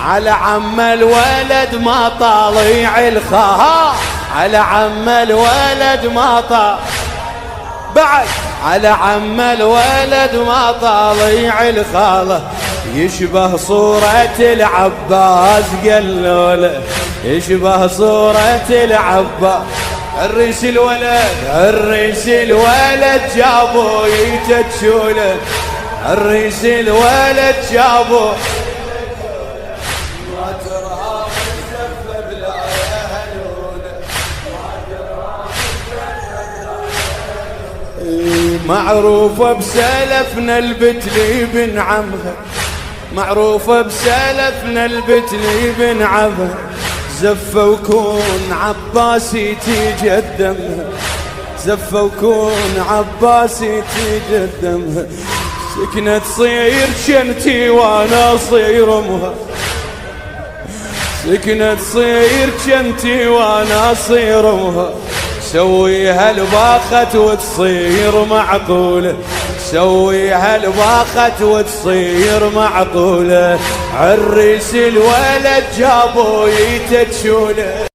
على عم الولد ما طالع الخها، على عم الولد ما طالع بعد، على عم الولد ما طالع الخاله، يشبه صورة العباس قالوله، يشبه صورة العباس. الريس الولد، الريس الولد جابوا يتجوله، الريس الولد جابوا ما ترها مزفة بلا يهلونه، معروفة بسلفنا البتلي بن عمها، معروفة بسلفنا البتلي بن عمها، زفة وكون عباسي تقدمها، زفة وكون عباسي تقدمها، سكنة تصير شنتي وانا اصير امها، سكنة تصير شنتي وانا اصير امها، سويها الباخت وتصير معقولة، سويها الباخت وتصير معقولة، عريس الولد جابوا يتجوله،